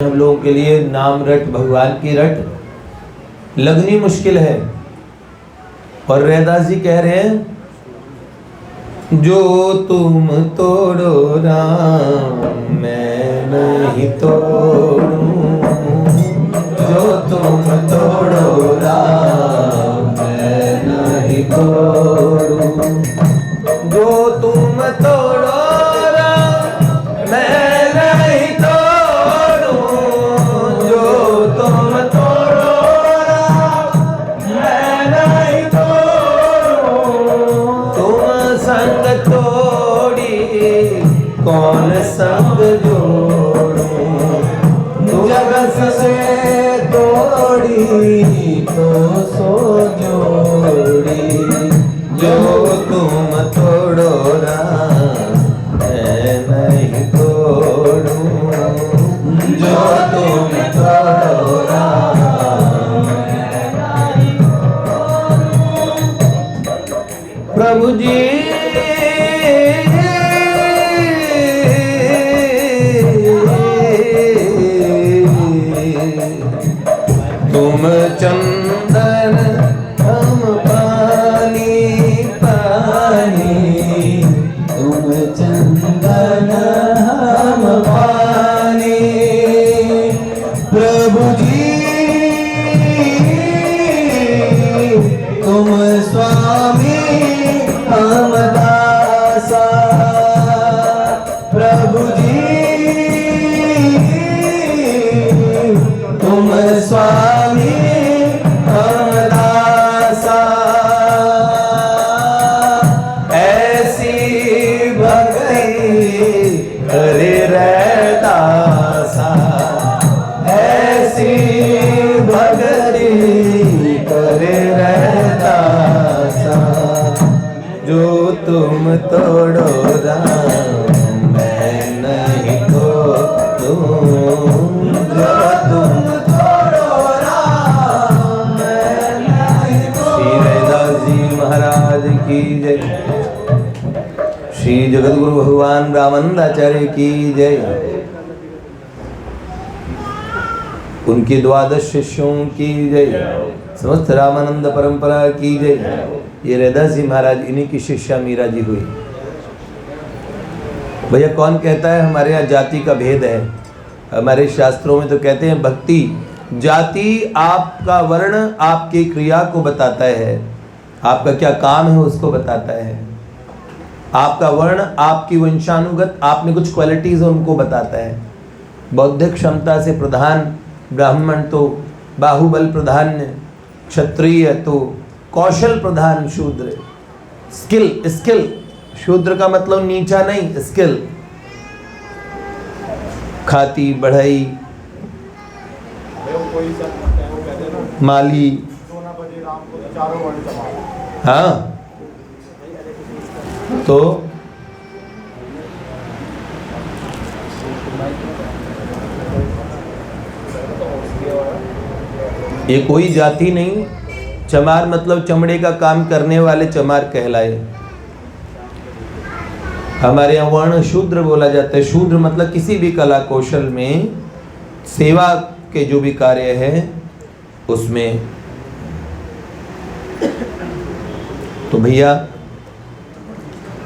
हम लोगों के लिए नाम रट, भगवान की रट लगनी मुश्किल है। और रैदास जी कह रहे हैं, जो तुम तोड़ो राम मैं नहीं तोड़ूं, जो तुम तोड़ो राम मैं नहीं तोड़ूं, जो तुम तोड़ो राम मैं नहीं तोड़ूं, जो तुम तोड़ो राम मैं नहीं तोड़ूं, तुम संग तोड़ी कौन संग जोड़ूं, जगत से तोड़ी तो सो जोड़ी, जो तुम तोड़ो राम मैं नहीं तोड़ूं, जो तुम तोड़ो राम मैं नहीं तोड़ूं। प्रभु जी तुम चंदन हम पानी पानी, तुम चंदन हम पानी, प्रभु जी तुम स्वामी हम दासा, प्रभु जी तुम स्वामी हम दासा, ऐसी भगई करे रैदासा, ऐसी भगई करे रैदासा, जो तुम तोड़ो राम मैं नहीं तोड़ूं, जो तुम तोड़ो राम मैं नहीं तोड़ूं। श्री रैदास जी महाराज की जय, श्री जगतगुरु भगवान रामानंदाचार्य की जय, उनके 12 शिष्यों की जय, समस्त रामानंद परंपरा की जय। ये रैदास जी महाराज, इन्हीं की शिष्या मीरा जी हुई। भैया कौन कहता है हमारे यहाँ जाति का भेद है? हमारे शास्त्रों में तो कहते हैं भक्ति, जाति आपका वर्ण आपकी क्रिया को बताता है, आपका क्या काम है उसको बताता है, आपका वर्ण आपकी वंशानुगत आप में कुछ क्वालिटीज है उनको बताता है। बौद्धिक क्षमता से प्रधान ब्राह्मण तो बाहुबल प्रधान, क्षत्रिय तो कौशल प्रधान शूद्र, स्किल शूद्र का मतलब नीचा नहीं, स्किल, खाती बढ़ाई माली, हाँ तो ये कोई जाति नहीं। चमार मतलब चमड़े का काम करने वाले चमार कहलाए। हमारे यहाँ वर्ण शूद्र बोला जाता है। शूद्र मतलब किसी भी कला कौशल में सेवा के जो भी कार्य है उसमें। तो भैया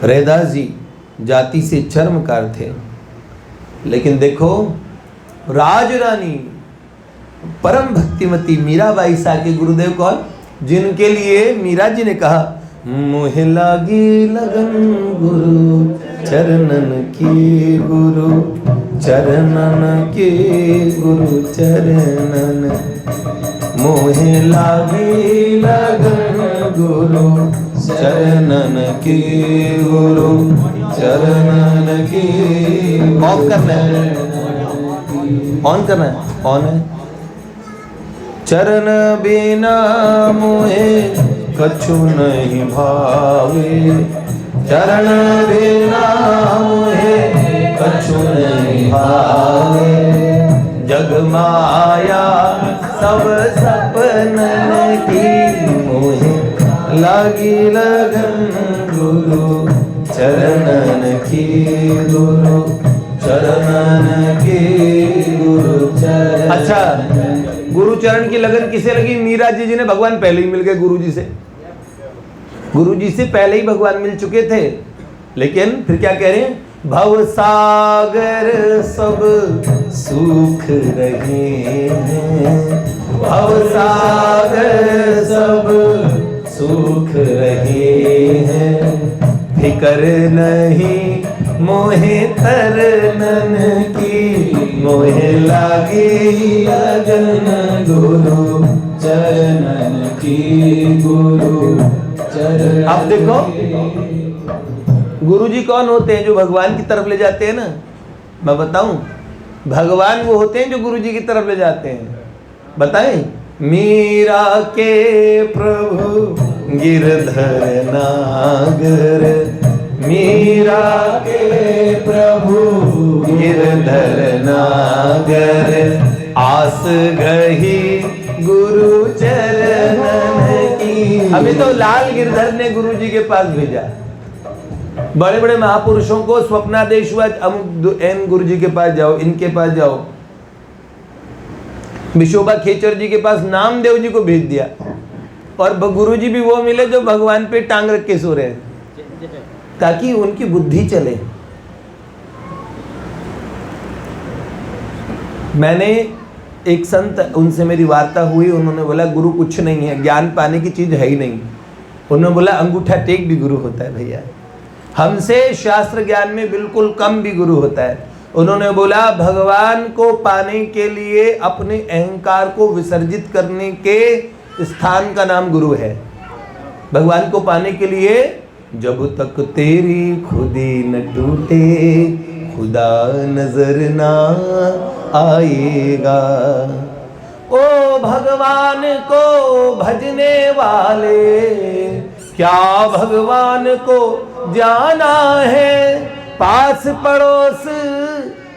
रैदास जी जाति से चर्मकार थे, लेकिन देखो राजरानी परम भक्तिमती मीराबाई साके गुरुदेव कौन, जिनके लिए मीरा जी ने कहा मोहे लागी लगन गुरु चरणन की, गुरु चरणन की, गुरु चरणन, मोहे लागी लगन गुरु चरणन की, गुरु चरणन की। ऑफ करना है, ऑन करना है, ऑन है। चरण बिना मोहे कछु नहीं भावे, चरण बिना मोहे कछु नहीं भावे, जग माया सब सपनन की, मोहे लागी लगन गुरु चरणन की, गुरु चरणन की, गुरु अच्छा, गुरु चरण की लगन किसे लगी? मीरा जी ने भगवान पहले ही मिल गए गुरु जी से। गुरु जी से पहले ही भगवान मिल चुके थे, लेकिन फिर क्या कह रहे हैं? भव सागर सब सुख रहे हैं, भव सागर सब सुख रहे हैं, फिकर नहीं मोहे तरनन की, मोहे लागी लगन गुरु चरणन की, गुरु चरण। आप देखो गुरु जी कौन होते हैं? जो भगवान की तरफ ले जाते हैं ना। मैं बताऊं, भगवान वो होते हैं जो गुरु जी की तरफ ले जाते हैं। बताएं, मीरा के प्रभु गिरधर नागर, मीरा के प्रभु गिरधर नागर, आस गही गुरु चरणन की। अभी तो लाल गिरधर ने गुरु जी के पास भेजा। बड़े बड़े महापुरुषों को स्वप्नादेश हुआ, अमुक एन गुरु जी के पास जाओ, इनके पास जाओ। विशोबा खेचर जी के पास नामदेव जी को भेज दिया, और गुरु जी भी वो मिले जो भगवान पे टांग रख के सो रहे हैं, ताकि उनकी बुद्धि चले। मैंने एक संत, उनसे मेरी वार्ता हुई, उन्होंने बोला गुरु कुछ नहीं है, ज्ञान पाने की चीज है ही नहीं। उन्होंने बोला अंगूठा टेक भी गुरु होता है भैया, हमसे शास्त्र ज्ञान में बिल्कुल कम भी गुरु होता है। उन्होंने बोला भगवान को पाने के लिए अपने अहंकार को विसर्जित करने के स्थान का नाम गुरु है। भगवान को पाने के लिए जब तक तेरी खुदी न टूटे खुदा नजर ना आएगा। ओ भगवान को भजने वाले, क्या भगवान को जाना है? पास पड़ोस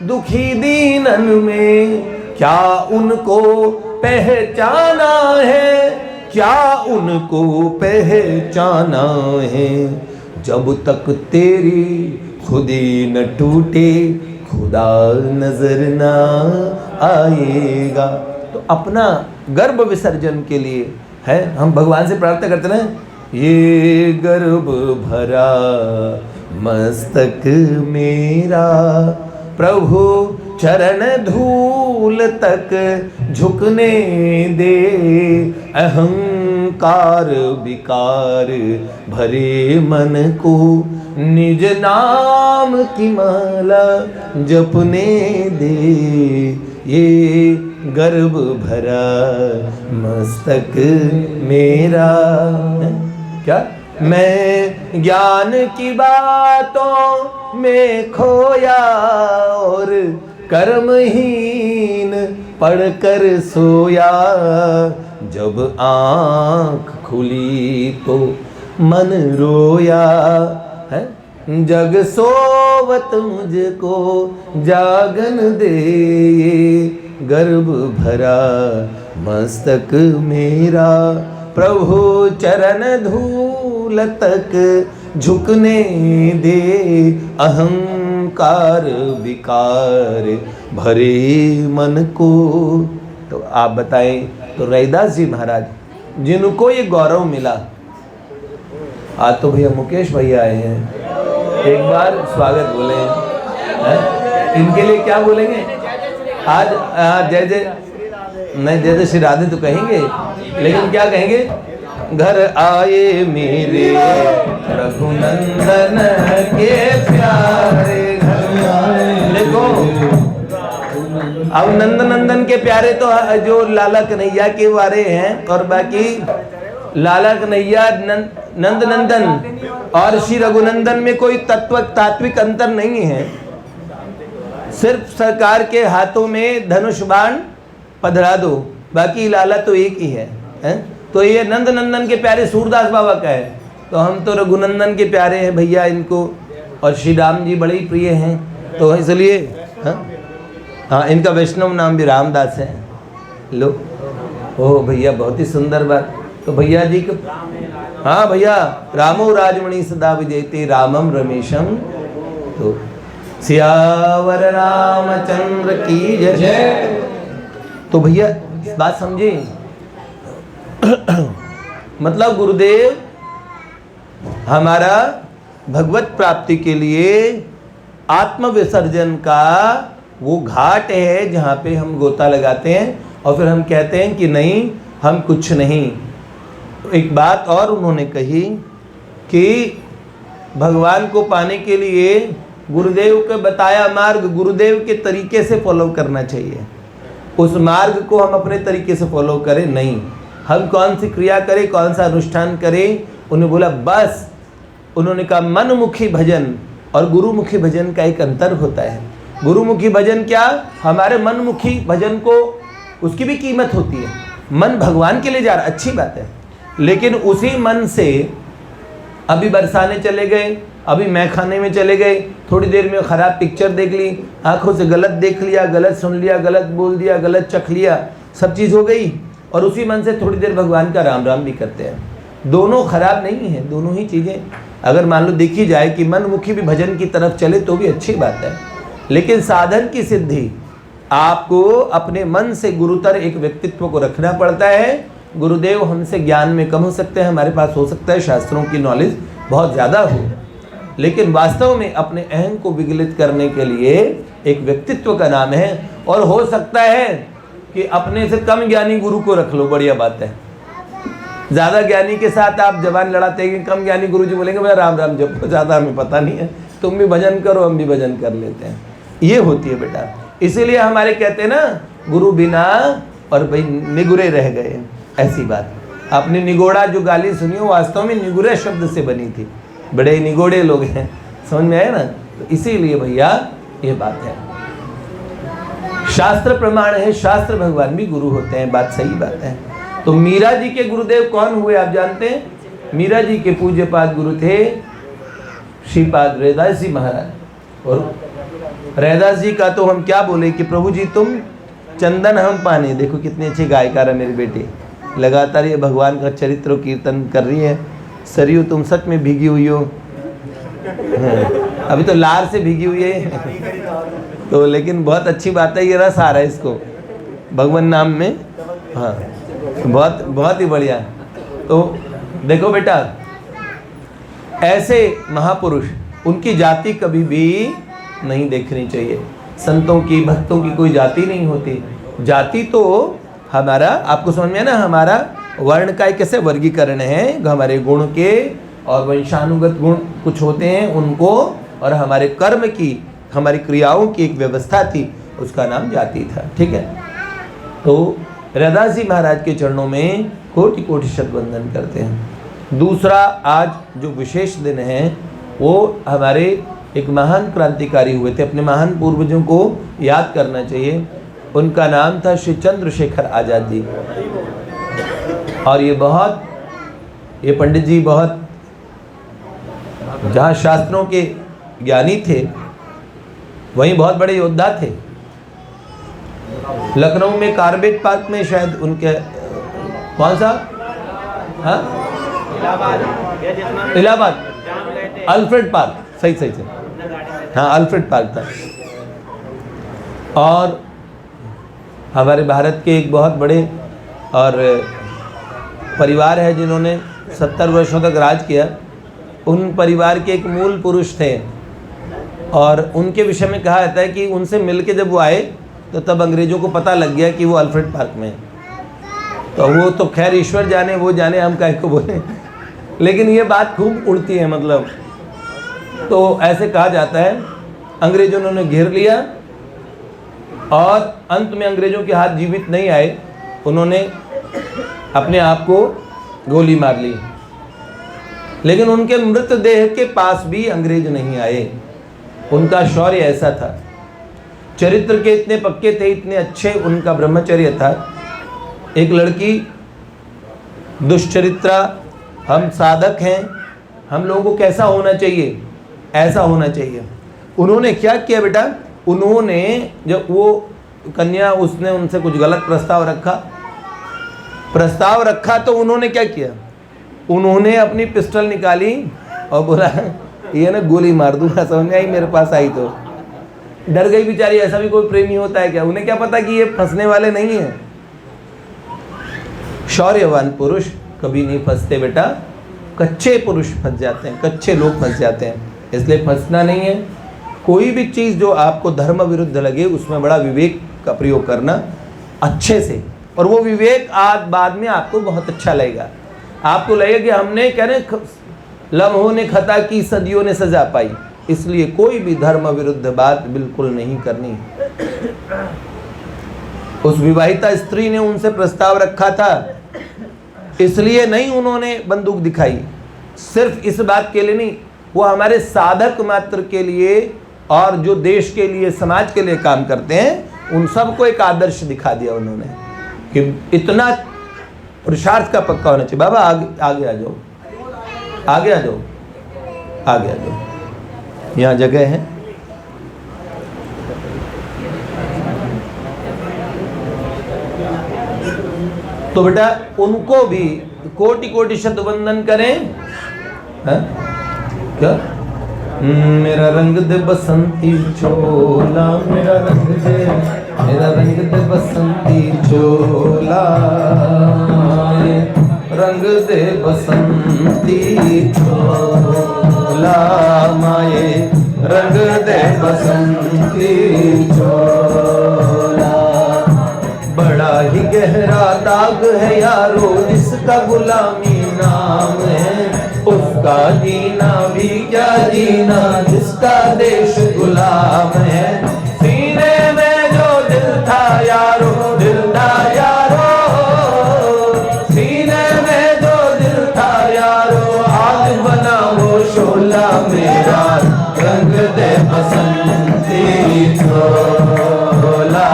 दुखी दीनन में, क्या उनको पहचाना है? क्या उनको पहचाना है? जब तक तेरी खुदी न टूटे खुदा नजर ना आएगा। तो अपना गर्भ विसर्जन के लिए है, हम भगवान से प्रार्थना करते ना, ये गर्भ भरा मस्तक मेरा, प्रभु चरण धूल तक झुकने दे। अहंकार विकार भरे मन को निज नाम की माला जपने दे। ये गर्भ भरा मस्तक मेरा। क्या मैं ज्ञान की बातों में खोया और कर्महीन पढ़कर सोया। जब आँख खुली तो मन रोया है। जग सोवत मुझको जागन दे, गर्भ भरा मस्तक मेरा। प्रभु चरण धूल तक झुकने दे। अहंकार विकार भरे मन को। तो आप बताएं, तो रैदास जी महाराज जिनको ये गौरव मिला, आज तो भैया मुकेश भैया आए हैं, एक बार स्वागत बोले हैं? इनके लिए क्या बोलेंगे आज? जय जय नहीं, जय जय श्री राधे तो कहेंगे, लेकिन क्या कहेंगे? घर आए मेरे रघुनंदन के प्यारे, घर आए। देखो अब नंद नंदन के प्यारे तो जो लाला कन्हैया के वारे हैं, और बाकी लाला कन्हैया नंद नंदन और श्री रघुनंदन में कोई तात्विक अंतर नहीं है। सिर्फ सरकार के हाथों में धनुष बाण पधरा दो, बाकी लाला तो एक ही है, तो ये नंद नंदन के प्यारे सूरदास बाबा का है, तो हम तो रघुनंदन के प्यारे हैं भैया इनको, और श्री राम जी बड़े ही प्रिय हैं, तो इसलिए हाँ इनका वैष्णव नाम भी रामदास है। लो ओ भैया बहुत ही सुंदर बात। तो भैया जी को हाँ भैया, रामो राजमणि सदा विजयते रामम रमेशम। तो सियावर रामचंद्र की जय। तो भैया बात समझे, मतलब गुरुदेव हमारा भगवत प्राप्ति के लिए आत्म विसर्जन का वो घाट है जहाँ पे हम गोता लगाते हैं और फिर हम कहते हैं कि नहीं हम कुछ नहीं। एक बात और उन्होंने कही कि भगवान को पाने के लिए गुरुदेव का बताया मार्ग गुरुदेव के तरीके से फॉलो करना चाहिए। उस मार्ग को हम अपने तरीके से फॉलो करें नहीं, हम कौन सी क्रिया करें, कौन सा अनुष्ठान करें। उन्हें बोला बस, उन्होंने कहा मनमुखी भजन और गुरुमुखी भजन का एक अंतर होता है। गुरुमुखी भजन क्या, हमारे मनमुखी भजन को उसकी भी कीमत होती है। मन भगवान के लिए जा रहा, अच्छी बात है, लेकिन उसी मन से अभी बरसाने चले गए, अभी मैं खाने में चले गए, थोड़ी देर में ख़राब पिक्चर देख ली, आंखों से गलत देख लिया, गलत सुन लिया, गलत बोल दिया, गलत चख लिया, सब चीज़ हो गई। और उसी मन से थोड़ी देर भगवान का राम राम भी करते हैं। दोनों खराब नहीं है, दोनों ही चीज़ें अगर मान लो देखी जाए कि मनमुखी भी भजन की तरफ चले तो भी अच्छी बात है। लेकिन साधन की सिद्धि आपको अपने मन से गुरुतर एक व्यक्तित्व को रखना पड़ता है। गुरुदेव हमसे ज्ञान में कम हो सकते हैं, हमारे पास हो सकता है शास्त्रों की नॉलेज बहुत ज़्यादा हो, लेकिन वास्तव में अपने अहम को विगलित करने के लिए एक व्यक्तित्व का नाम है। और हो सकता है कि अपने से कम ज्ञानी गुरु को रख लो, बढ़िया बात है। ज़्यादा ज्ञानी के साथ आप जबान लड़ाते हैं, कम ज्ञानी गुरु जी बोलेंगे भैया राम राम जपो, ज़्यादा हमें पता नहीं है, तुम भी भजन करो हम भी भजन कर लेते हैं। ये होती है बेटा, इसीलिए हमारे कहते हैं ना गुरु बिना और भाई निगुरे रह गए, ऐसी बात। आपने निगोड़ा जो गाली सुनी हो वास्तव में निगुरे शब्द से बनी थी, बड़े निगोड़े लोग हैं, समझ में आया ना। तो इसीलिए भैया ये बात है, शास्त्र प्रमाण है, शास्त्र भगवान भी गुरु होते हैं, बात सही बात है। तो मीरा जी के गुरुदेव कौन हुए आप जानते हैं? मीरा जी के पूज्यपाद गुरु थे श्रीपाद रैदास जी महाराज। और रैदास जी का तो हम क्या बोले कि प्रभु जी तुम चंदन हम पानी, देखो कितनी अच्छी गायकार है मेरी बेटी, लगातार ये भगवान का चरित्र कीर्तन कर रही है। सरयू तुम सच में भीगी हुई हो, अभी तो लार से भीगी हुई है तो, लेकिन बहुत अच्छी बात है, ये रस आ रहा है इसको भगवान नाम में। हाँ बहुत बहुत ही बढ़िया। तो देखो बेटा, ऐसे महापुरुष उनकी जाति कभी भी नहीं देखनी चाहिए। संतों की भक्तों की कोई जाति नहीं होती। जाति तो हमारा, आपको समझ में है ना, हमारा वर्ण का एक कैसे वर्गीकरण है, हमारे गुण के और वंशानुगत गुण कुछ होते हैं उनको, और हमारे कर्म की, हमारी क्रियाओं की एक व्यवस्था थी, उसका नाम जाति था। ठीक है, तो रैदास जी महाराज के चरणों में कोटि कोटि शत वंदन करते हैं। दूसरा आज जो विशेष दिन है वो हमारे एक महान क्रांतिकारी हुए थे, अपने महान पूर्वजों को याद करना चाहिए। उनका नाम था श्री चंद्रशेखर आज़ाद जी। और ये पंडित जी बहुत, जहाँ शास्त्रों के ज्ञानी थे वहीं बहुत बड़े योद्धा थे। लखनऊ में कार्बेट पार्क में शायद उनके, कौन सा, हाँ इलाहाबाद, अल्फ्रेड पार्क, सही, हाँ अल्फ्रेड पार्क था। और हमारे भारत के एक बहुत बड़े और परिवार है जिन्होंने 70 वर्षों तक राज किया, उन परिवार के एक मूल पुरुष थे। और उनके विषय में कहा जाता है कि उनसे मिलके जब वो आए तो तब अंग्रेज़ों को पता लग गया कि वो अल्फ्रेड पार्क में है। तो वो तो खैर ईश्वर जाने, वो जाने, हम काहे को बोले, लेकिन ये बात खूब उड़ती है। मतलब तो ऐसे कहा जाता है अंग्रेज़ों ने घेर लिया और अंत में अंग्रेज़ों के हाथ जीवित नहीं आए, उन्होंने अपने आप को गोली मार ली। लेकिन उनके मृतदेह के पास भी अंग्रेज नहीं आए। उनका शौर्य ऐसा था, चरित्र के इतने पक्के थे, इतने अच्छे उनका ब्रह्मचर्य था। एक लड़की दुष्चरित्रा, हम साधक हैं, हम लोगों को कैसा होना चाहिए, ऐसा होना चाहिए। उन्होंने क्या किया बेटा, उन्होंने जब वो कन्या, उसने उनसे कुछ गलत प्रस्ताव रखा तो उन्होंने क्या किया, उन्होंने अपनी पिस्टल निकाली और बोला ये ना गोली मार दूंगा, समझ में आई, मेरे पास आई तो डर गई बेचारी। ऐसा भी कोई प्रेमी होता है क्या? उन्हें क्या पता कि ये फंसने वाले नहीं है। शौर्यवान पुरुष कभी नहीं फंसते बेटा, कच्चे पुरुष फंस जाते हैं, कच्चे लोग फंस जाते हैं। इसलिए फंसना नहीं है। कोई भी चीज़ जो आपको धर्म विरुद्ध लगे उसमें बड़ा विवेक का प्रयोग करना अच्छे से, और वो विवेक आज बाद में आपको बहुत अच्छा लगेगा। आपको लगेगा कि हमने कह रहे लम्हों ने खता की, सदियों ने सजा पाई। इसलिए कोई भी धर्म विरुद्ध बात बिल्कुल नहीं करनी। उस विवाहिता स्त्री ने उनसे प्रस्ताव रखा था, इसलिए नहीं उन्होंने बंदूक दिखाई, सिर्फ इस बात के लिए नहीं, वो हमारे साधक मात्र के लिए और जो देश के लिए समाज के लिए काम करते हैं उन सबको एक आदर्श दिखा दिया उन्होंने कि इतना पुरुषार्थ का पक्का होना चाहिए। बाबा आगे आगे आ जाओ, आगे आ जाओ, आगे आ जाओ, यहाँ जगह है। तो बेटा उनको भी कोटि कोटि शत वंदन करें। है? क्या? मेरा रंग दे बसंती चोला, मेरा रंग दे बसंती चोला, रंग दे बसंती चोला, माए रंग दे बसंती चोला। बड़ा ही गहरा दाग है यारो जिसका गुलामी नाम है, उसका जीना भी क्या जीना जिसका देश गुलाम है। सीने में जो दिल था यारो, दिल था यारो, सीने में जो दिल था यारो, आज बना वो शोला, मेरा रंग दे बसंती चोला,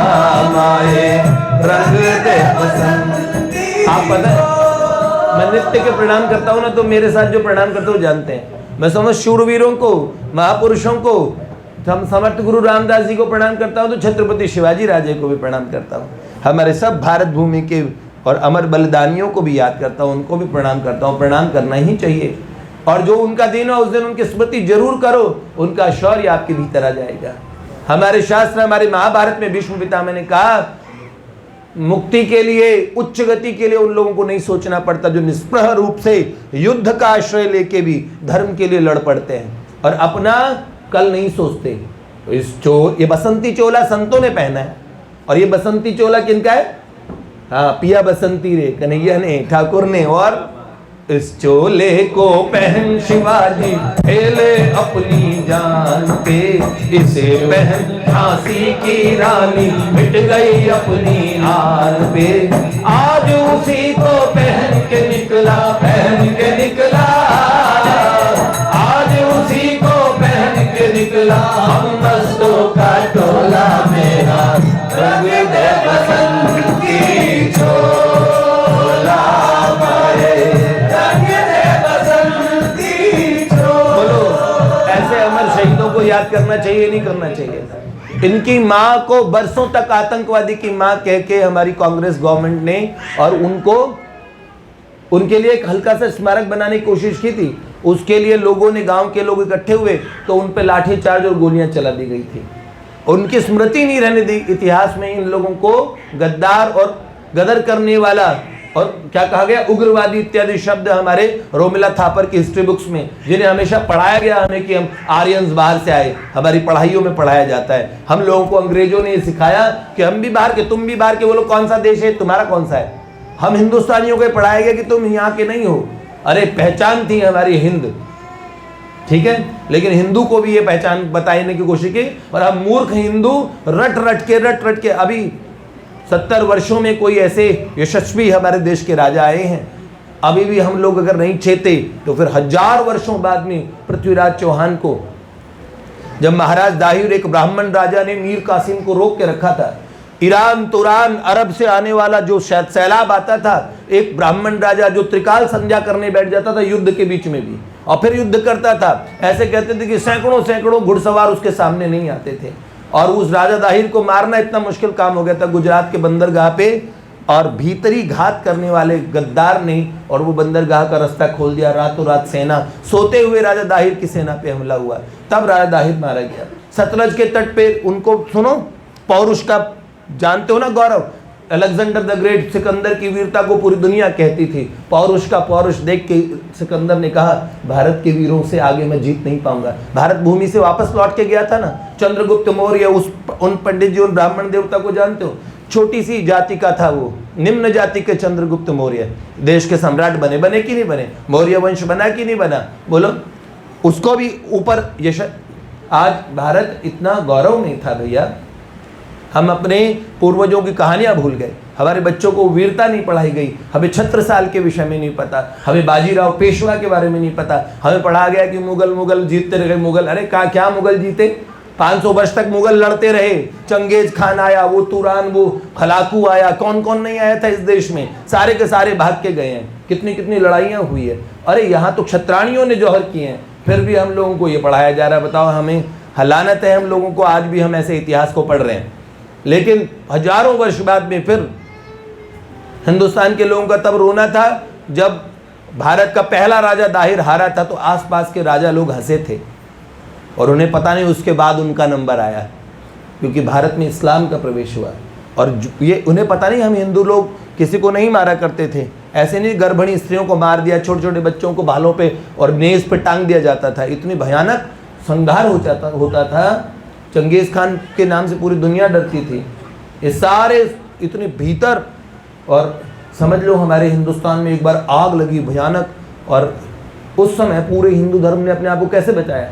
माए रंग दे बसंती। आप पता है मैं नित्य के प्रणाम करता हूँ ना, तो मेरे साथ जो प्रणाम करते हो जानते हैं। मैं समझ शूरवीरों को, महापुरुषों को, हम समर्थ गुरु रामदास जी को प्रणाम करता हूँ, तो छत्रपति शिवाजी राजे को भी प्रणाम करता हूँ। हमारे सब भारत भूमि के और अमर बलिदानियों को भी याद करता हूँ, उनको भी प्रणाम करता हूँ। प्रणाम करना ही चाहिए, और जो उनका दिन है उस दिन उनकी स्मृति जरूर करो, उनका शौर्य आपके भीतर आ जाएगा। हमारे शास्त्र, हमारे महाभारत में भीष्म पितामह ने कहा मुक्ति के लिए, उच्च गति के लिए उन लोगों को नहीं सोचना पड़ता जो निष्प्रह रूप से युद्ध का आश्रय लेके भी धर्म के लिए लड़ पड़ते हैं और अपना कल नहीं सोचते। ये बसंती चोला संतों ने पहना है, और ये बसंती चोला किनका है? हाँ, पिया बसंती रे कन्हैया ने, ठाकुर ने। और इस चोले को पहन शिवाजी खेले अपनी जान पे, इसे पहन झांसी की रानी मिट गई अपनी आन पे। आज उसी को पहन के निकला, पहन के निकला, आज उसी को पहन के निकला हम मस्तों का टोला, मेरा रंग दे बसंती चोला, माए रंग दे बसंती चोला। बोलो, ऐसे अमर शहीदों को याद करना चाहिए, नहीं करना चाहिए? इनकी माँ को बरसों तक आतंकवादी की माँ कह के हमारी कांग्रेस गवर्नमेंट ने, और उनको उनके लिए एक हल्का सा स्मारक बनाने की कोशिश की थी। उसके लिए लोगों ने, गांव के लोग इकट्ठे हुए तो उन पे लाठीचार्ज और गोलियां चला दी गई थी। उनकी स्मृति नहीं रहने दी। इतिहास में इन लोगों को गद्दार और गदर करने वाला और क्या कहा गया, उग्रवादी इत्यादि शब्द हमारे रोमिला थापर की हिस्ट्री बुक्स में, जिन्हें हमेशा पढ़ाया गया हमें कि हम आर्यंस बाहर से आए, हमारी पढ़ाइयों में पढ़ाया जाता है। हम लोगों को अंग्रेजों ने सिखाया कि हम भी बाहर के, तुम भी बाहर के। बोलो कौन सा देश है तुम्हारा, कौन सा है? हम हिंदुस्तानियों को पढ़ाया गया कि तुम यहाँ के नहीं हो। अरे पहचान थी हमारी हिंद, ठीक है, लेकिन हिंदू को भी ये पहचान बताने की कोशिश की, और हम मूर्ख हिंदू रट रट के अभी 70 वर्षों में कोई ऐसे यशस्वी हमारे देश के राजा आए हैं, अभी भी हम लोग अगर नहीं चेते तो फिर 1000 वर्षों बाद में पृथ्वीराज चौहान को, जब महाराज दाहिर एक ब्राह्मण राजा ने मीर कासिम को रोक के रखा था, ईरान तुरान अरब से आने वाला जो सैलाब आता था, एक ब्राह्मण राजा जो त्रिकाल संध्या करने बैठ जाता था युद्ध के बीच में भी, और फिर युद्ध करता था। ऐसे कहते थे कि सैकड़ों सैकड़ों घुड़सवार उसके सामने नहीं आते थे, और उस राजा दाहिर को मारना इतना मुश्किल काम हो गया था गुजरात के बंदरगाह पे, और भीतरी घात करने वाले गद्दार ने, और वो बंदरगाह का रास्ता खोल दिया। रातों रात सेना, सोते हुए राजा दाहिर की सेना पे हमला हुआ, तब राजा दाहिर मारा गया। सतलज के तट पे उनको सुनो, पौरुष का जानते हो ना गौरव, अलेक्जेंडर द ग्रेट, सिकंदर की वीरता को पूरी दुनिया कहती थी। पौरुष का पौरुष देख के सिकंदर ने कहा, भारत के वीरों से आगे मैं जीत नहीं पाऊंगा। भारत भूमि से वापस लौट के गया था ना। चंद्रगुप्त मौर्य, उन पंडित जी उन ब्राह्मण देवता को जानते हो, छोटी सी जाति का था वो, निम्न जाति के चंद्रगुप्त मौर्य देश के सम्राट बने कि नहीं बने? मौर्य वंश बना कि नहीं बना? बोलो। उसको भी ऊपर यश। आज भारत इतना गौरव नहीं था भैया, हम अपने पूर्वजों की कहानियां भूल गए। हमारे बच्चों को वीरता नहीं पढ़ाई गई, हमें छत्रसाल के विषय में नहीं पता, हमें बाजीराव पेशवा के बारे में नहीं पता। हमें पढ़ा गया कि मुगल जीतते रहे। मुगल, अरे क्या मुगल जीते? 500 वर्ष तक मुगल लड़ते रहे। चंगेज खान आया, वो तुरान, वो खलाकू आया, कौन कौन नहीं आया था इस देश में? सारे के सारे भाग के गए हैं। कितनी कितनी लड़ाइयाँ हुई है। अरे यहाँ तो क्षत्राणियों ने जौहर किए हैं, फिर भी हम लोगों को ये पढ़ाया जा रहा है। बताओ, हमें हलानत है हम लोगों को, आज भी हम ऐसे इतिहास को पढ़ रहे हैं। लेकिन हजारों वर्ष बाद में फिर हिंदुस्तान के लोगों का तब रोना था जब भारत का पहला राजा दाहिर हारा था, तो आसपास के राजा लोग हंसे थे और उन्हें पता नहीं उसके बाद उनका नंबर आया, क्योंकि भारत में इस्लाम का प्रवेश हुआ। और ये उन्हें पता नहीं, हम हिंदू लोग किसी को नहीं मारा करते थे। ऐसे नहीं गर्भिणी स्त्रियों को मार दिया, छोटे छोटे बच्चों को भालों पे और नेज़ पे टांग दिया जाता था। इतनी भयानक संहार होता था। चंगेज खान के नाम से पूरी दुनिया डरती थी। ये सारे इतने भीतर, और समझ लो हमारे हिंदुस्तान में एक बार आग लगी भयानक, और उस समय पूरे हिंदू धर्म ने अपने आप को कैसे बचाया।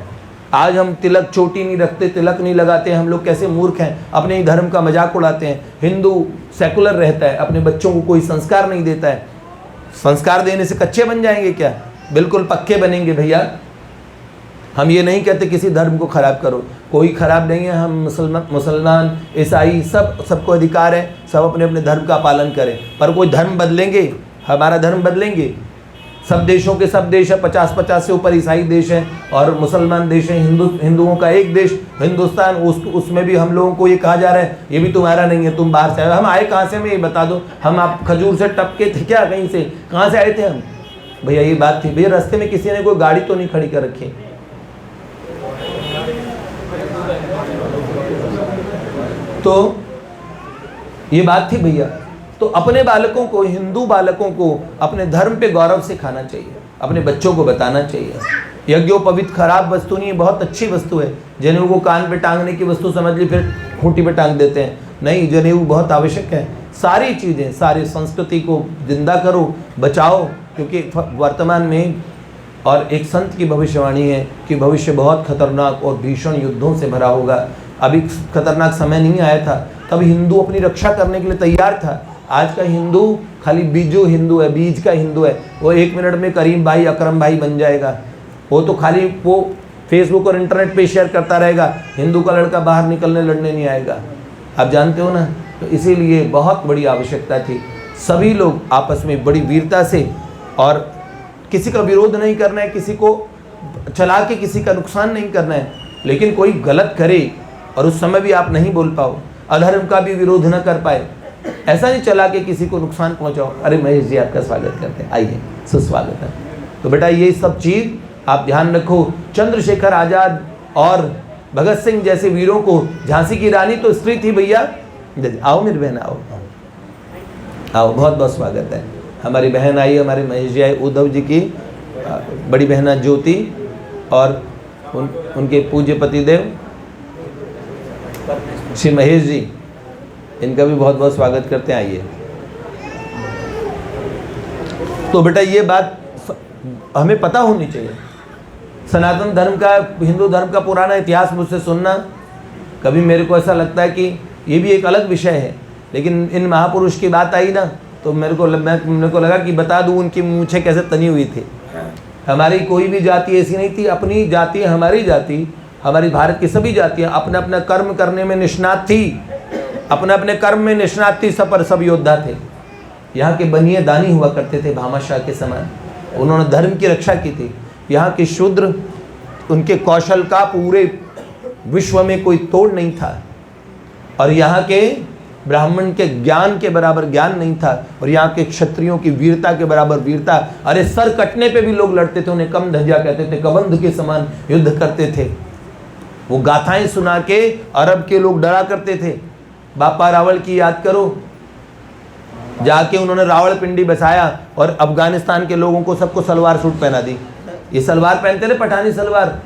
आज हम तिलक चोटी नहीं रखते, तिलक नहीं लगाते, हम लोग कैसे मूर्ख हैं, अपने ही धर्म का मजाक उड़ाते हैं। हिंदू सेकुलर रहता है, अपने बच्चों को कोई संस्कार नहीं देता है। संस्कार देने से कच्चे बन जाएंगे क्या? बिल्कुल पक्के बनेंगे भैया। हम ये नहीं कहते किसी धर्म को खराब करो, कोई खराब नहीं है। हम मुसलमान ईसाई सबको अधिकार है, सब अपने अपने धर्म का पालन करें। पर कोई धर्म बदलेंगे, हमारा धर्म बदलेंगे? सब देशों के सब देश है, 50-50 से ऊपर ईसाई देश है और मुसलमान देश है। हिंदुओं का एक देश हिंदुस्तान, उसमें भी हम लोगों को ये कहा जा रहा है ये भी तुम्हारा नहीं है, तुम बाहर से आए। हम आए कहाँ से? हमें ये बता दो। हम आप खजूर से टपके थे क्या? कहीं से? कहाँ से आए थे हम? भैया ये बात थी। भैया रास्ते में किसी ने कोई गाड़ी तो नहीं खड़ी कर रखी? तो ये बात थी भैया। तो अपने बालकों को, हिंदू बालकों को अपने धर्म पे गौरव सिखाना चाहिए, अपने बच्चों को बताना चाहिए। यज्ञोपवीत खराब वस्तु नहीं, बहुत अच्छी वस्तु है। जनेऊ को कान पे टांगने की वस्तु समझ ली, फिर खूंटी पे टांग देते हैं। नहीं, जनेऊ बहुत आवश्यक है। सारी चीज़ें, सारी संस्कृति को जिंदा करो, बचाओ, क्योंकि वर्तमान में और एक संत की भविष्यवाणी है कि भविष्य बहुत खतरनाक और भीषण युद्धों से भरा होगा। अभी खतरनाक समय नहीं आया था, तब हिंदू अपनी रक्षा करने के लिए तैयार था। आज का हिंदू खाली बीजू हिंदू है, बीज का हिंदू है। वो 1 मिनट में करीम भाई, अकरम भाई बन जाएगा। वो तो खाली वो फेसबुक और इंटरनेट पे शेयर करता रहेगा। हिंदू का लड़का बाहर निकलने लड़ने नहीं आएगा, आप जानते हो ना। तो इसीलिए बहुत बड़ी आवश्यकता थी, सभी लोग आपस में बड़ी वीरता से, और किसी का विरोध नहीं करना है, किसी को चला के किसी का नुकसान नहीं करना है। लेकिन कोई गलत करे और उस समय भी आप नहीं बोल पाओ, अधर्म का भी विरोध न कर पाए, ऐसा नहीं चला के किसी को नुकसान पहुंचाओ। अरे महेश जी आपका स्वागत करते हैं, आइए, सुस्वागत है। तो बेटा ये सब चीज़ आप ध्यान रखो। चंद्रशेखर आज़ाद और भगत सिंह जैसे वीरों को, झांसी की रानी तो स्त्री थी भैया। आओ मेरी बहन, आओ आओ, बहुत बहुत स्वागत है। हमारी बहन आई, हमारे महेश जी आए, उद्धव जी की बड़ी बहना ज्योति और उनके पूज्य पतिदेव श्री महेश जी, इनका भी बहुत बहुत स्वागत करते हैं। आइए। तो बेटा ये बात हमें पता होनी चाहिए। सनातन धर्म का, हिंदू धर्म का पुराना इतिहास मुझसे सुनना, कभी मेरे को ऐसा लगता है कि ये भी एक अलग विषय है, लेकिन इन महापुरुष की बात आई ना, तो मेरे को लगा कि बता दूं उनकी मूंछें कैसे तनी हुई थी। हमारी कोई भी जाति ऐसी नहीं थी, अपनी जाति, हमारी जाति, हमारी भारत की सभी जातियाँ अपना अपना कर्म करने में निष्णात थी, अपने अपने कर्म में निष्णात थी, सब पर सब योद्धा थे। यहाँ के बनिए दानी हुआ करते थे भामाशाह के समान, उन्होंने धर्म की रक्षा की थी। यहाँ के शूद्र, उनके कौशल का पूरे विश्व में कोई तोड़ नहीं था, और यहाँ के ब्राह्मण के ज्ञान के बराबर ज्ञान नहीं था, और यहाँ के क्षत्रियों की वीरता के बराबर वीरता। अरे सर कटने पे भी लोग लड़ते थे, उन्हें कम धज्जा कहते थे, कबंध के समान युद्ध करते थे। वो गाथाएं सुना के अरब के लोग डरा करते थे। बापा रावल की याद करो, जाके उन्होंने रावलपिंडी बसाया और अफगानिस्तान के लोगों को सबको सलवार सूट पहना दी। ये सलवार पहनते थे, पठानी सलवार,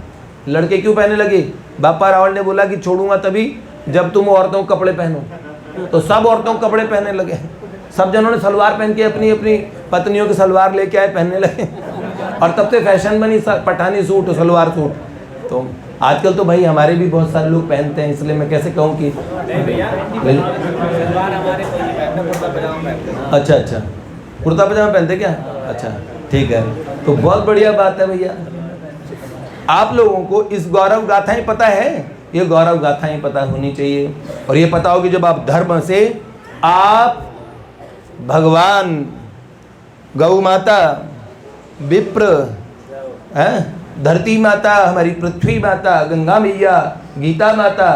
लड़के क्यों पहनने लगे? बापा रावल ने बोला कि छोड़ूंगा तभी जब तुम औरतों के कपड़े पहनो। तो सब औरतों के कपड़े पहनने लगे, सब जनों ने सलवार पहन के अपनी अपनी पत्नियों की सलवार लेके आए, पहनने लगे और तब से फैशन बनी पठानी सूट, सलवार सूट। तो आजकल तो भाई हमारे भी बहुत सारे लोग पहनते हैं, इसलिए मैं कैसे कहूँ कि अच्छा अच्छा कुर्ता पजामा पहनते क्या? अच्छा ठीक है, तो बहुत बढ़िया बात है भैया। आप लोगों को इस गौरव गाथाएं पता है, ये गौरव गाथाएं पता होनी चाहिए। और ये पता हो कि जब आप धर्म से आप भगवान, गौ माता, विप्र, धरती माता, हमारी पृथ्वी माता, गंगा मैया, गीता माता,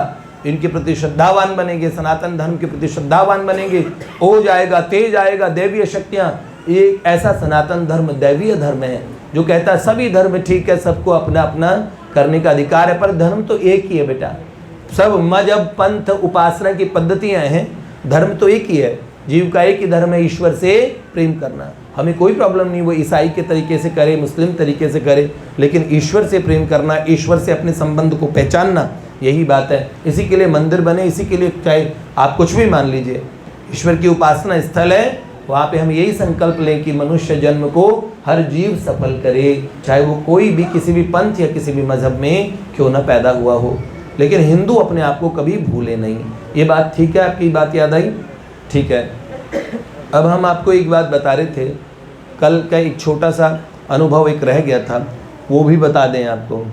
इनके प्रति श्रद्धावान बनेंगे, सनातन धर्म के प्रति श्रद्धावान बनेंगे, हो जाएगा, तेज आएगा, दैवीय शक्तियाँ। ये ऐसा सनातन धर्म दैवीय धर्म है जो कहता है सभी धर्म ठीक है, सबको अपना अपना करने का अधिकार है, पर धर्म तो एक ही है बेटा। सब मजहब, पंथ, उपासना की पद्धतियाँ हैं, धर्म तो एक ही है। जीव का एक ही धर्म है, ईश्वर से प्रेम करना। हमें कोई प्रॉब्लम नहीं वो ईसाई के तरीके से करे, मुस्लिम तरीके से करे, लेकिन ईश्वर से प्रेम करना, ईश्वर से अपने संबंध को पहचानना, यही बात है। इसी के लिए मंदिर बने, इसी के लिए चाहे आप कुछ भी मान लीजिए, ईश्वर की उपासना स्थल है। वहाँ पे हम यही संकल्प लें कि मनुष्य जन्म को हर जीव सफल करे, चाहे वो कोई भी किसी भी पंथ या किसी भी मजहब में क्यों ना पैदा हुआ हो, लेकिन हिंदू अपने आप को कभी भूले नहीं। ये बात ठीक है? आपकी बात याद आई? ठीक है। अब हम आपको एक बात बता रहे थे, कल का एक छोटा सा अनुभव एक रह गया था, वो भी बता दें आपको।